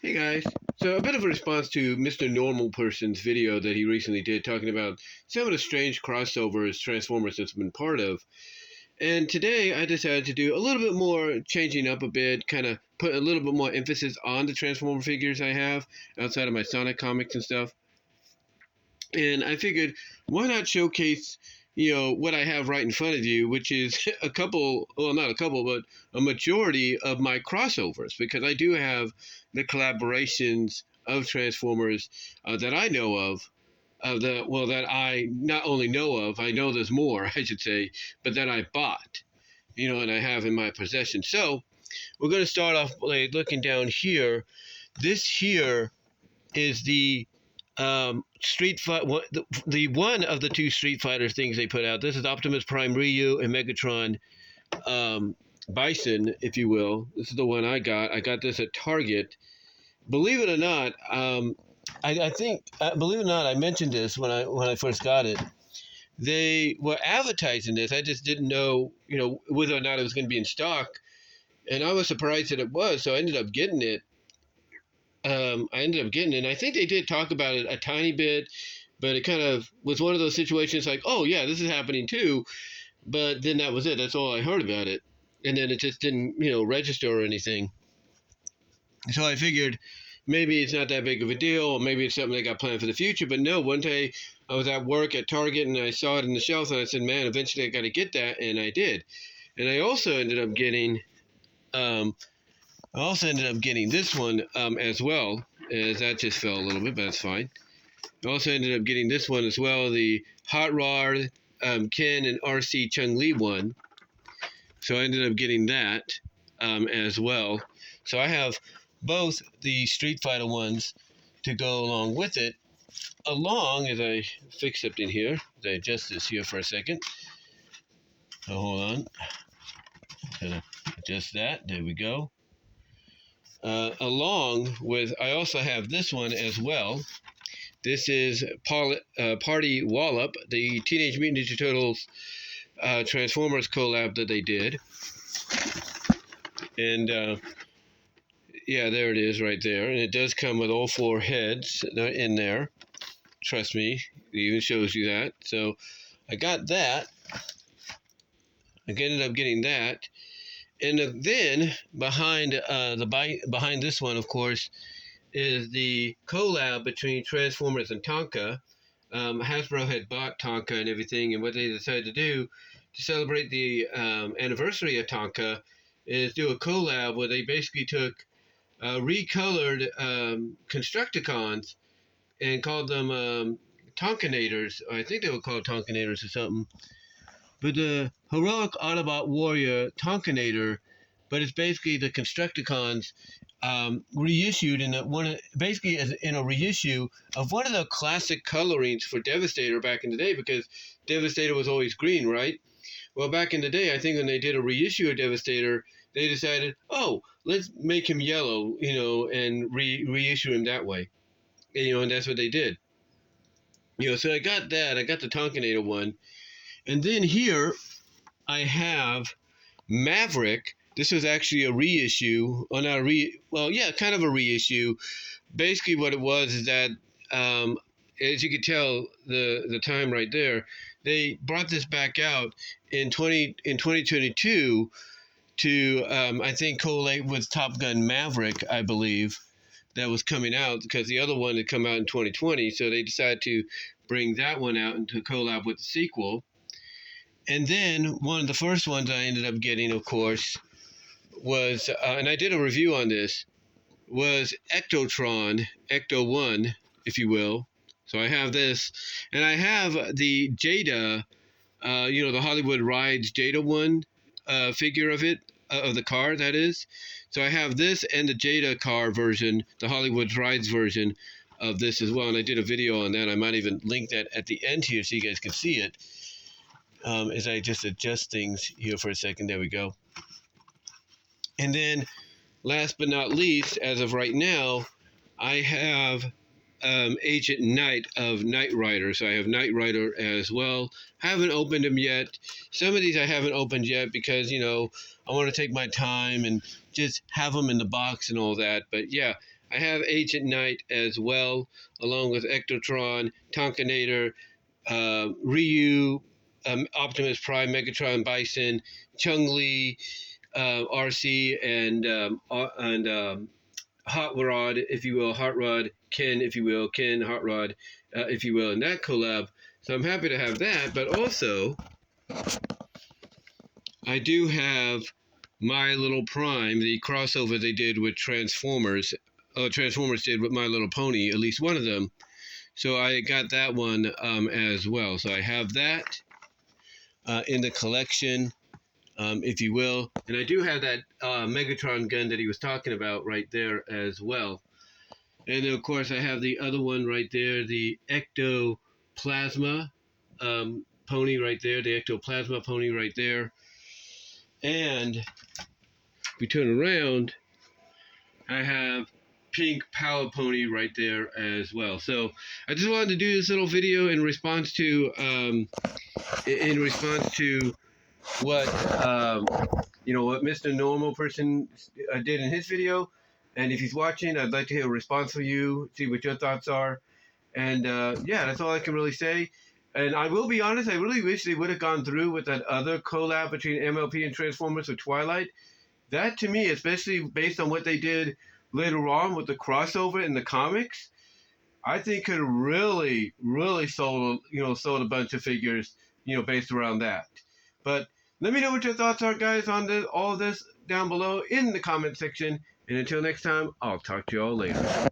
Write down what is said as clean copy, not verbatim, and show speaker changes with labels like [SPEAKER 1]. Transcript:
[SPEAKER 1] Hey guys. So a bit of a response to Mr. Normal Person's video that he recently did talking about some of the strange crossovers Transformers has been part of. And today I decided to do a little bit more changing up a bit, kind of put a little bit more emphasis on the Transformer figures I have outside of my Sonic comics and stuff. And I figured, why not showcase, what I have right in front of you, which is a couple, well, not a couple, but a majority of my crossovers, because I do have the collaborations of Transformers that I know of, that I not only know of, I know there's more, I should say, but that I bought, and I have in my possession. So we're going to start off by looking down here. This here is the Street Fight, the one of the two Street Fighter things they put out. This is Optimus Prime Ryu and Megatron Bison, if you will. This is the one I got. I got this at Target. Believe it or not, I think, believe it or not, I mentioned this when I first got it. They were advertising this. I just didn't know, whether or not it was going to be in stock, and I was surprised that it was. So I ended up getting it. And I think they did talk about it a tiny bit, but it kind of was one of those situations like, oh yeah, this is happening too, but then that was it. That's all I heard about it, and then it just didn't, register or anything. So I figured maybe it's not that big of a deal, or maybe it's something they got planned for the future. But no, one day I was at work at Target and I saw it in the shelf, and I said, man, eventually I got to get that, and I did. And I also ended up getting this one as well, as that just fell a little bit, but that's fine. I also ended up getting this one as well, the Hot Rod Ken and RC Chung-Li one. So I ended up getting that as well. So I have both the Street Fighter ones to go along with it, as I fix something here, as I adjust this here for a second. So hold on. Gonna adjust that. There we go. Along with, I also have this one as well. This is Party Wallop, the Teenage Mutant Ninja Turtles Transformers collab that they did. And yeah, there it is right there. And it does come with all four heads in there. Trust me, it even shows you that. So I got that. I ended up getting that. And then behind this one, of course, is the collab between Transformers and Tonka. Hasbro had bought Tonka and everything, and what they decided to do to celebrate the anniversary of Tonka is do a collab where they basically took recolored Constructicons and called them Tonkanators. I think they were called Tonkanators or something. But the Heroic Autobot Warrior Tonkanator, but it's basically the Constructicons reissued in a reissue of one of the classic colorings for Devastator back in the day, because Devastator was always green, right? Well, back in the day, I think when they did a reissue of Devastator, they decided, oh, let's make him yellow, and reissue him that way. And that's what they did. So I got that. I got the Tonkanator one. And then here I have Maverick. This was actually a reissue, or not kind of a reissue. Basically what it was is that, as you could tell, the time right there, they brought this back out in 2022 to, I think, collate with Top Gun Maverick, I believe, that was coming out, because the other one had come out in 2020. So they decided to bring that one out and to collab with the sequel. And then one of the first ones I ended up getting, of course, was, and I did a review on this, was Ectotron, Ecto-1, if you will. So I have this, and I have the Jada, the Hollywood Rides Jada one figure of it, of the car, that is. So I have this and the Jada car version, the Hollywood Rides version of this as well. And I did a video on that. I might even link that at the end here so you guys can see it. As I just adjust things here for a second. There we go. And then, last but not least, as of right now, I have Agent Knight of Knight Rider. So I have Knight Rider as well. Haven't opened them yet. Some of these I haven't opened yet because, I want to take my time and just have them in the box and all that. But yeah, I have Agent Knight as well, along with Ectotron, Tonkinator, Ryu, Optimus Prime, Megatron, Bison, Chun-Li, RC, and Hot Rod, if you will, Hot Rod, Ken, if you will, Ken, Hot Rod, if you will, in that collab. So I'm happy to have that, but also I do have My Little Prime, the crossover they did with Transformers. Transformers did with My Little Pony, at least one of them. So I got that one as well. So I have that in the collection, if you will. And I do have that Megatron gun that he was talking about right there as well. And then, of course, I have the other one right there, the Ectoplasma pony right there, the Ectoplasma pony right there. And if we turn around, I have Pink Power Pony right there as well. So I just wanted to do this little video in response to what what Mr. Normal Person did in his video. And if he's watching, I'd like to hear a response from you, see what your thoughts are. And yeah, that's all I can really say. And I will be honest, I really wish they would have gone through with that other collab between MLP and Transformers with Twilight. That, to me, especially based on what they did later on with the crossover in the comics, I think could have really, really sold a bunch of figures, based around that. But let me know what your thoughts are, guys, on all of this down below in the comment section. And until next time, I'll talk to you all later.